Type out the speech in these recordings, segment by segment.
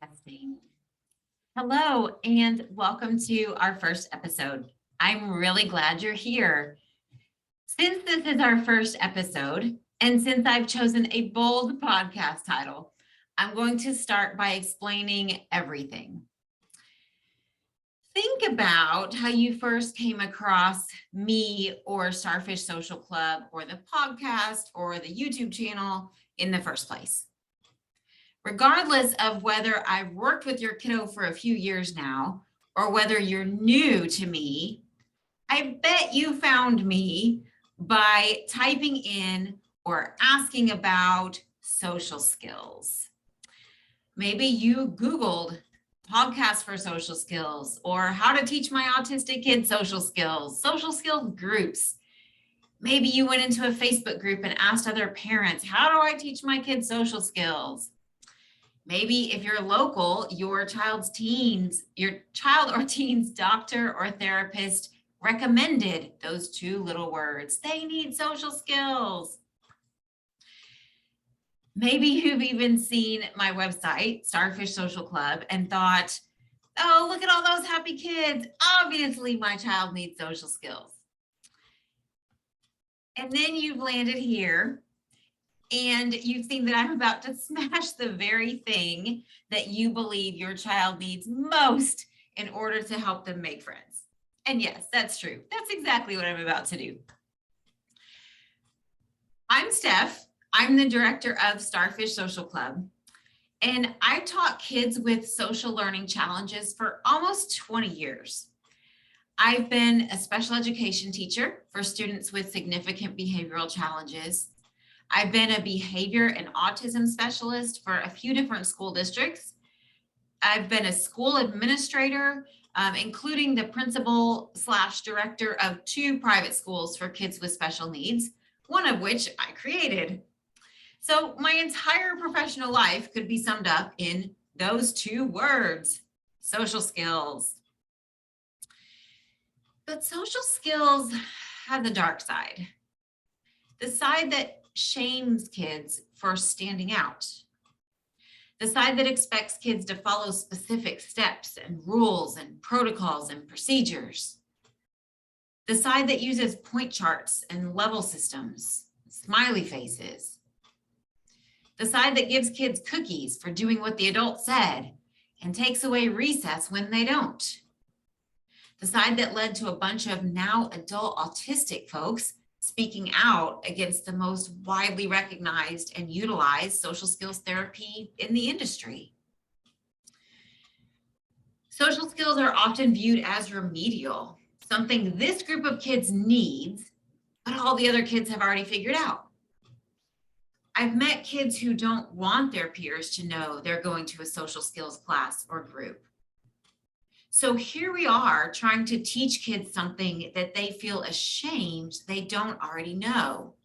Testing. Hello, and welcome to our first episode. I'm really glad you're here. Since this is our first episode, and since I've chosen a bold podcast title, I'm going to start by explaining everything. Think about how you first came across me or Starfish Social Club or the podcast or the YouTube channel in the first place. Regardless of whether I've worked with your kiddo for a few years now, or whether you're new to me, I bet you found me by typing in or asking about social skills. Maybe you Googled podcasts for social skills or how to teach my autistic kids social skills groups. Maybe you went into a Facebook group and asked other parents, how do I teach my kids social skills? Maybe if you're local, your child or teen's doctor or therapist recommended those two little words. They need social skills. Maybe you've even seen my website, Starfish Social Club, and thought, oh, look at all those happy kids. Obviously, my child needs social skills. And then you've landed here and you've seen that I'm about to smash the very thing that you believe your child needs most in order to help them make friends. And yes, that's true. That's exactly what I'm about to do. I'm Steph. I'm the director of Starfish Social Club, and I taught kids with social learning challenges for almost 20 years. I've been a special education teacher for students with significant behavioral challenges. I've been a behavior and autism specialist for a few different school districts. I've been a school administrator, including the principal/director of 2 private schools for kids with special needs, one of which I created. So my entire professional life could be summed up in those 2 words, social skills. But social skills have the dark side, the side that shames kids for standing out, the side that expects kids to follow specific steps and rules and protocols and procedures, the side that uses point charts and level systems, smiley faces, the side that gives kids cookies for doing what the adult said and takes away recess when they don't, the side that led to a bunch of now adult autistic folks speaking out against the most widely recognized and utilized social skills therapy in the industry. Social skills are often viewed as remedial, something this group of kids needs, but all the other kids have already figured out. I've met kids who don't want their peers to know they're going to a social skills class or group. So here we are trying to teach kids something that they feel ashamed they don't already know.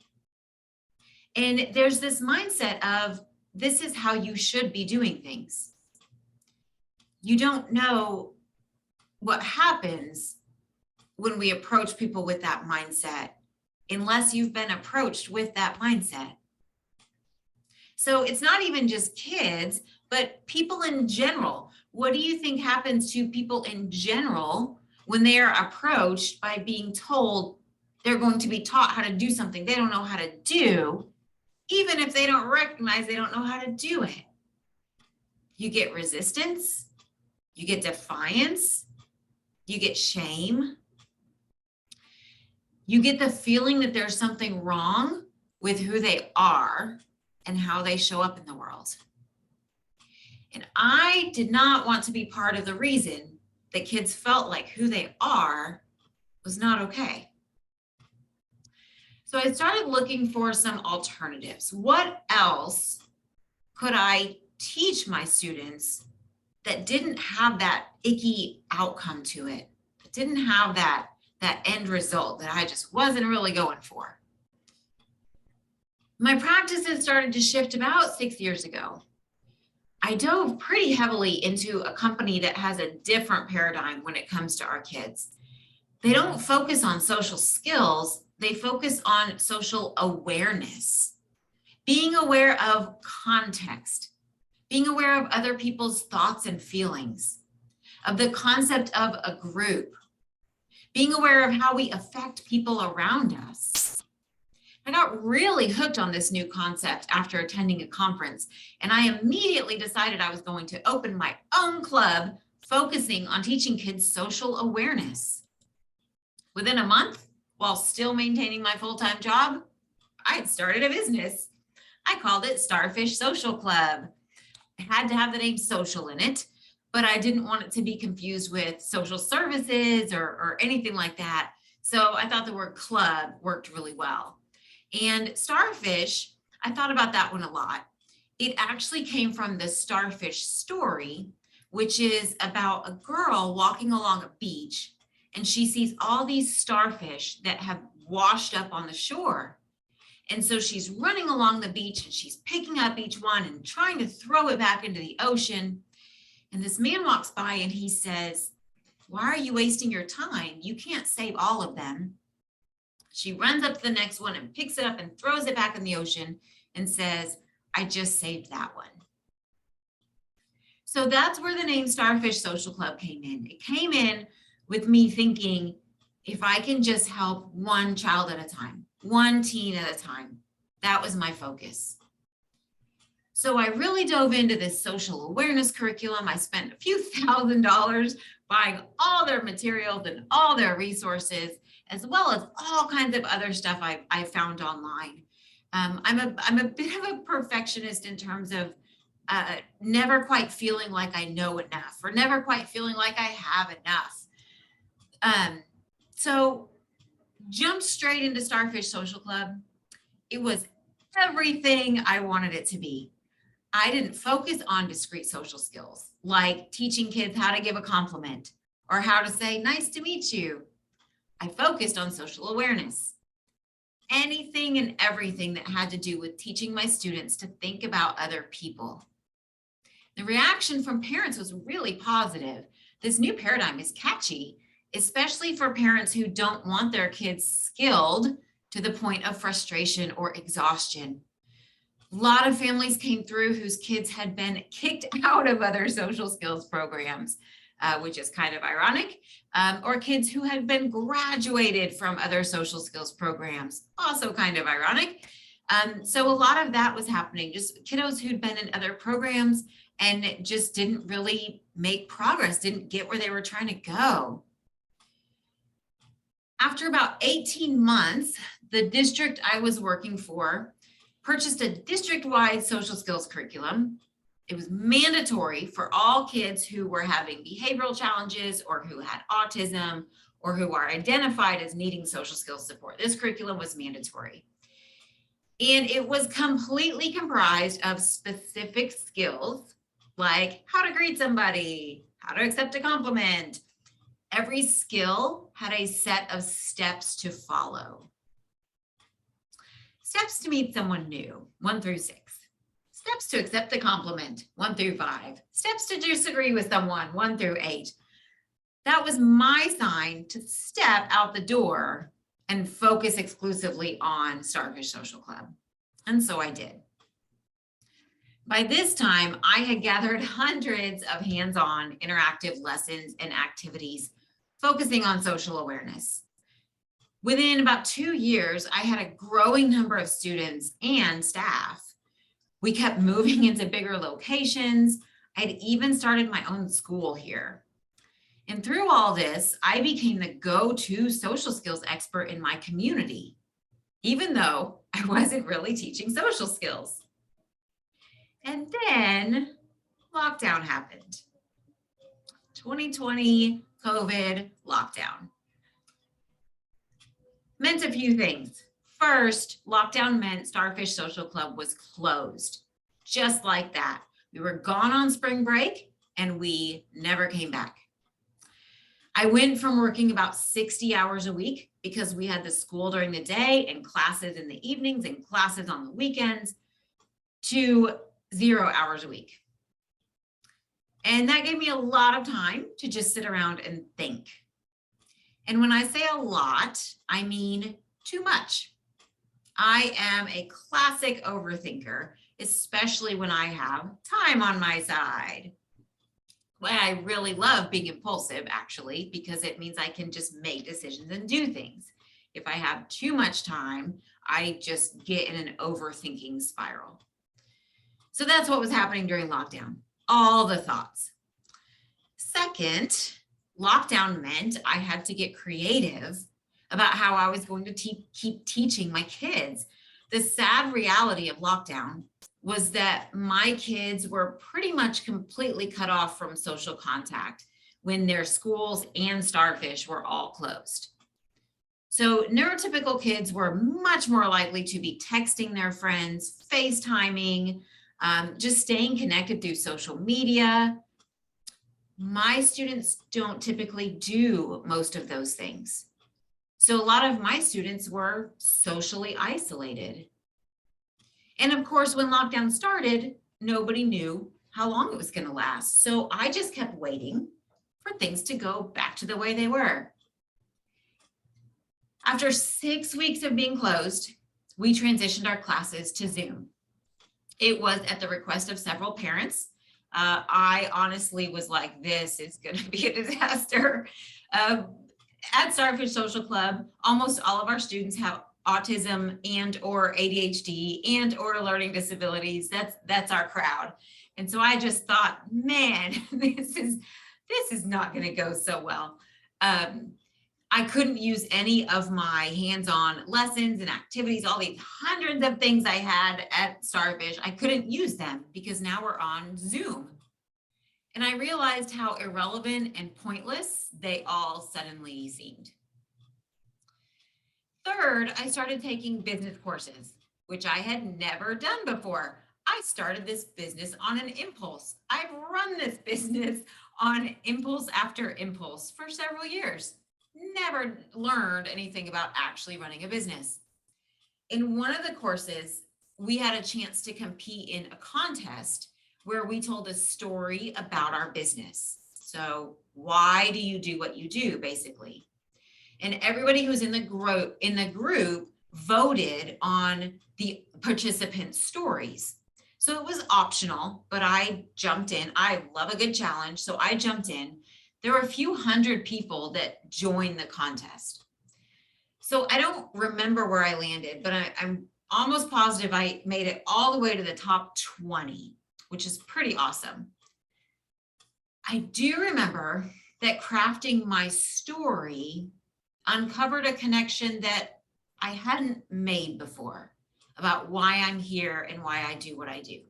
And there's this mindset of, this is how you should be doing things. You don't know what happens when we approach people with that mindset, unless you've been approached with that mindset. So it's not even just kids, but people in general. What do you think happens to people in general when they are approached by being told they're going to be taught how to do something they don't know how to do, even if they don't recognize they don't know how to do it? You get resistance, you get defiance, you get shame. You get the feeling that there's something wrong with who they are and how they show up in the world. And I did not want to be part of the reason that kids felt like who they are was not okay. So I started looking for some alternatives. What else could I teach my students that didn't have that icky outcome to it, that didn't have that end result that I just wasn't really going for? My practices started to shift about 6 years ago. I dove pretty heavily into a company that has a different paradigm when it comes to our kids. They don't focus on social skills, they focus on social awareness. Being aware of context, being aware of other people's thoughts and feelings, of the concept of a group, being aware of how we affect people around us. I got really hooked on this new concept after attending a conference, and I immediately decided I was going to open my own club focusing on teaching kids social awareness. Within a month, while still maintaining my full-time job, I had started a business. I called it Starfish Social Club. It had to have the name social in it, but I didn't want it to be confused with social services or anything like that. So I thought the word club worked really well. And Starfish, I thought about that one a lot. It actually came from the Starfish story, which is about a girl walking along a beach, and she sees all these starfish that have washed up on the shore. And so she's running along the beach and she's picking up each one and trying to throw it back into the ocean. And this man walks by and he says, "Why are you wasting your time? You can't save all of them." She runs up to the next one and picks it up and throws it back in the ocean and says, "I just saved that one." So that's where the name Starfish Social Club came in. It came in with me thinking, if I can just help one child at a time, one teen at a time, that was my focus. So I really dove into this social awareness curriculum. I spent a few $1,000s buying all their materials and all their resources, as well as all kinds of other stuff I found online. I'm a bit of a perfectionist in terms of never quite feeling like I know enough or never quite feeling like I have enough. So jumped straight into Starfish Social Club. It was everything I wanted it to be. I didn't focus on discrete social skills, like teaching kids how to give a compliment or how to say, "Nice to meet you." I focused on social awareness. Anything and everything that had to do with teaching my students to think about other people. The reaction from parents was really positive. This new paradigm is catchy, especially for parents who don't want their kids skilled to the point of frustration or exhaustion. A lot of families came through whose kids had been kicked out of other social skills programs, which is kind of ironic, or kids who had been graduated from other social skills programs, also kind of ironic. So a lot of that was happening, just kiddos who'd been in other programs and just didn't really make progress, didn't get where they were trying to go. After about 18 months, the district I was working for purchased a district-wide social skills curriculum. It was mandatory for all kids who were having behavioral challenges or who had autism or who are identified as needing social skills support. This curriculum was mandatory. And it was completely comprised of specific skills like how to greet somebody, how to accept a compliment. Every skill had a set of steps to follow. Steps to meet someone new, 1 through 6. Steps to accept a compliment, 1 through 5. Steps to disagree with someone, 1 through 8. That was my sign to step out the door and focus exclusively on Starfish Social Club. And so I did. By this time, I had gathered hundreds of hands-on interactive lessons and activities focusing on social awareness. Within about 2 years, I had a growing number of students and staff. We kept moving into bigger locations. I'd even started my own school here. And through all this, I became the go-to social skills expert in my community, even though I wasn't really teaching social skills. And then lockdown happened. 2020 COVID lockdown. Meant a few things. First, lockdown meant Starfish Social Club was closed. Just like that. We were gone on spring break and we never came back. I went from working about 60 hours a week because we had the school during the day and classes in the evenings and classes on the weekends to 0 hours a week. And that gave me a lot of time to just sit around and think. And when I say a lot, I mean too much. I am a classic overthinker, especially when I have time on my side. Well, I really love being impulsive, actually, because it means I can just make decisions and do things. If I have too much time, I just get in an overthinking spiral. So that's what was happening during lockdown, all the thoughts. Second, lockdown meant I had to get creative about how I was going to keep teaching my kids. The sad reality of lockdown was that my kids were pretty much completely cut off from social contact when their schools and Starfish were all closed. So neurotypical kids were much more likely to be texting their friends, FaceTiming, just staying connected through social media. My students don't typically do most of those things. So a lot of my students were socially isolated. And of course, when lockdown started, nobody knew how long it was going to last. So I just kept waiting for things to go back to the way they were. After 6 weeks of being closed, we transitioned our classes to Zoom. It was at the request of several parents. I honestly was like, this is going to be a disaster. At Starfish Social Club, almost all of our students have autism and or ADHD and or learning disabilities. That's our crowd. And so I just thought, man, this is not going to go so well. I couldn't use any of my hands-on lessons and activities, all these hundreds of things I had at Starfish. I couldn't use them because now we're on Zoom. And I realized how irrelevant and pointless they all suddenly seemed. Third, I started taking business courses, which I had never done before. I started this business on an impulse. I've run this business on impulse after impulse for several years. Never learned anything about actually running a business. In one of the courses, we had a chance to compete in a contest where we told a story about our business. So why do you do what you do, basically? And everybody who's in the group voted on the participants' stories. So it was optional, but I jumped in. I love a good challenge, so I jumped in. There were a few hundred people that joined the contest. So I don't remember where I landed, but I'm almost positive I made it all the way to the top 20, which is pretty awesome. I do remember that crafting my story uncovered a connection that I hadn't made before about why I'm here and why I do what I do.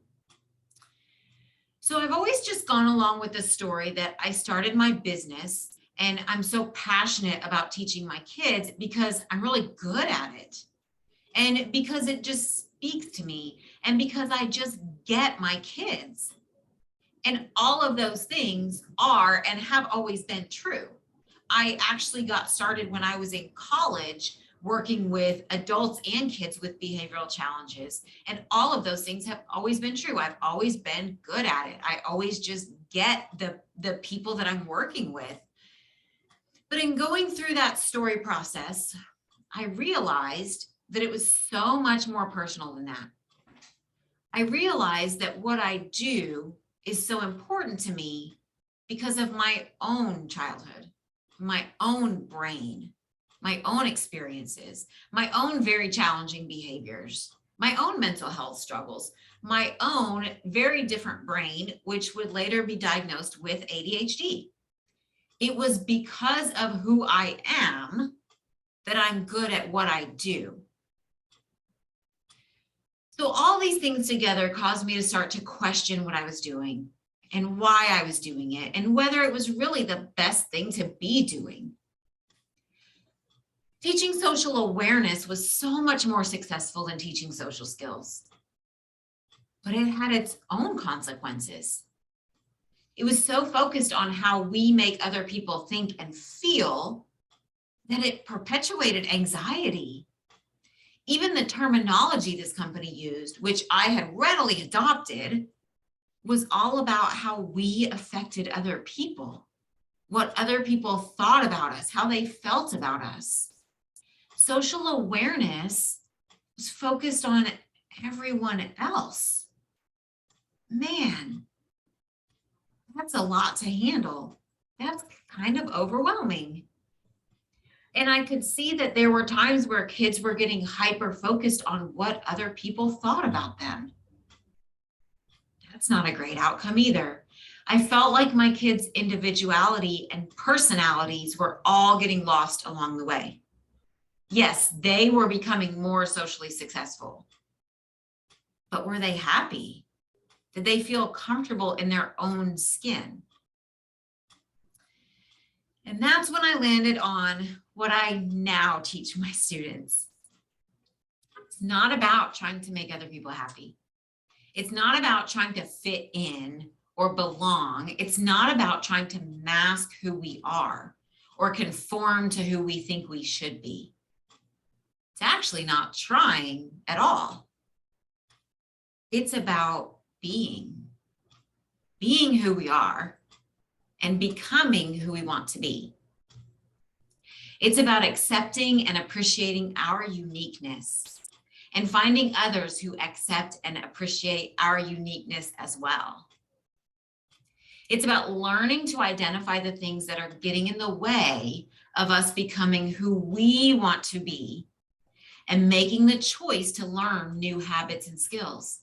So I've always just gone along with the story that I started my business and I'm so passionate about teaching my kids because I'm really good at it. And because it just speaks to me and because I just get my kids. And all of those things are and have always been true. I actually got started when I was in college working with adults and kids with behavioral challenges. And all of those things have always been true. I've always been good at it. I always just get the people that I'm working with. But in going through that story process, I realized that it was so much more personal than that. I realized that what I do is so important to me because of my own childhood, my own brain, my own experiences, my own very challenging behaviors, my own mental health struggles, my own very different brain, which would later be diagnosed with ADHD. It was because of who I am that I'm good at what I do. So all these things together caused me to start to question what I was doing and why I was doing it and whether it was really the best thing to be doing. Teaching social awareness was so much more successful than teaching social skills, but it had its own consequences. It was so focused on how we make other people think and feel that it perpetuated anxiety. Even the terminology this company used, which I had readily adopted, was all about how we affected other people, what other people thought about us, how they felt about us. Social awareness was focused on everyone else. man, that's a lot to handle. That's kind of overwhelming. And I could see that there were times where kids were getting hyper focused on what other people thought about them. That's not a great outcome either. I felt like my kids' individuality and personalities were all getting lost along the way. Yes, they were becoming more socially successful, but were they happy? Did they feel comfortable in their own skin? And that's when I landed on what I now teach my students. It's not about trying to make other people happy. It's not about trying to fit in or belong. It's not about trying to mask who we are or conform to who we think we should be. It's actually not trying at all. It's about being who we are and becoming who we want to be. It's about accepting and appreciating our uniqueness and finding others who accept and appreciate our uniqueness as well. It's about learning to identify the things that are getting in the way of us becoming who we want to be and making the choice to learn new habits and skills.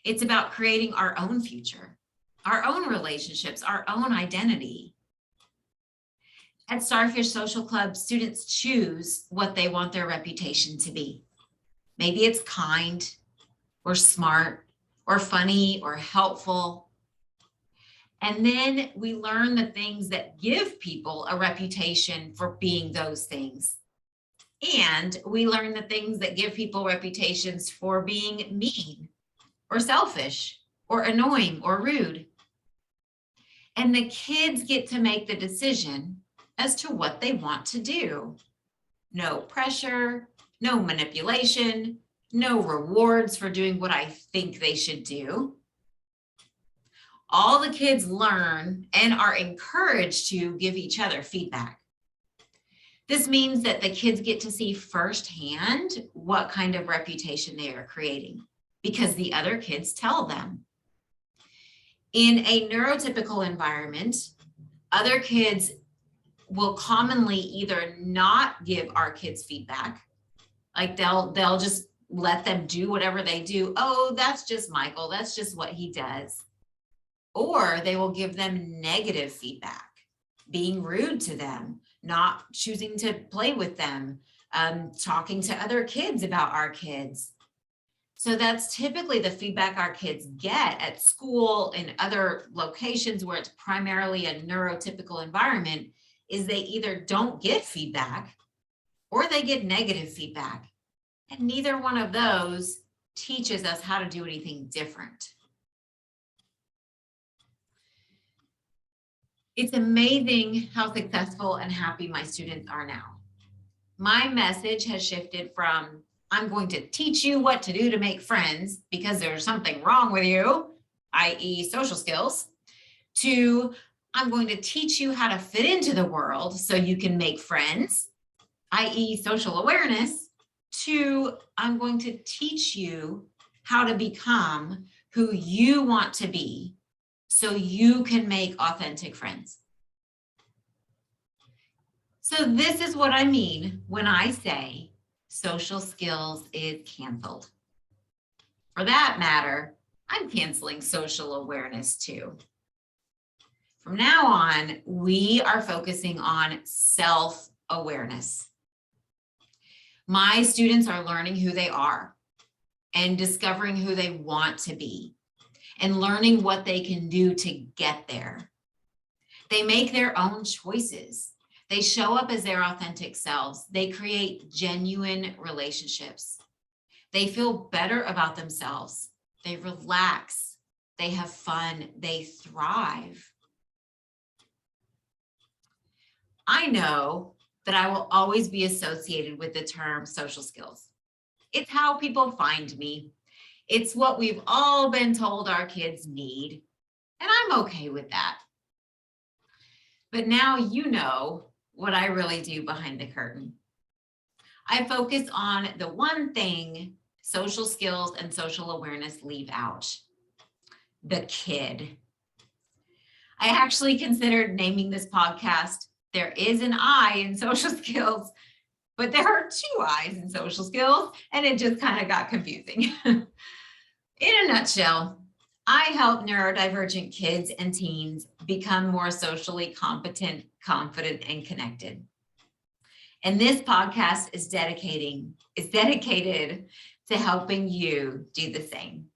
It's about creating our own future, our own relationships, our own identity. At Starfish Social Club, students choose what they want their reputation to be. Maybe it's kind or smart or funny or helpful. And then we learn the things that give people a reputation for being those things. And we learn the things that give people reputations for being mean or selfish or annoying or rude. And the kids get to make the decision as to what they want to do. No pressure, no manipulation, no rewards for doing what I think they should do. All the kids learn and are encouraged to give each other feedback. This means that the kids get to see firsthand what kind of reputation they are creating because the other kids tell them. In a neurotypical environment, other kids will commonly either not give our kids feedback, like they'll just let them do whatever they do. Oh, that's just Michael, that's just what he does. Or they will give them negative feedback, being rude to them, not choosing to play with them, talking to other kids about our kids. So that's typically the feedback our kids get at school and other locations where it's primarily a neurotypical environment, is they either don't get feedback or they get negative feedback. And neither one of those teaches us how to do anything different. It's amazing how successful and happy my students are now. My message has shifted from, I'm going to teach you what to do to make friends because there's something wrong with you, i.e. social skills, to I'm going to teach you how to fit into the world so you can make friends, i.e. social awareness, to I'm going to teach you how to become who you want to be so you can make authentic friends. So this is what I mean when I say social skills is canceled. For that matter, I'm canceling social awareness too. From now on, we are focusing on self-awareness. My students are learning who they are and discovering who they want to be and learning what they can do to get there. They make their own choices. They show up as their authentic selves. They create genuine relationships. They feel better about themselves. They relax. They have fun. They thrive. I know that I will always be associated with the term social skills. It's how people find me. It's what we've all been told our kids need, and I'm okay with that. But now you know what I really do behind the curtain. I focus on the one thing social skills and social awareness leave out. the kid. I actually considered naming this podcast, There is an I in Social Skills, but there are 2 I's in social skills, and it just kind of got confusing. In a nutshell, I help neurodivergent kids and teens become more socially competent, confident, and connected. And this podcast is dedicated to helping you do the same.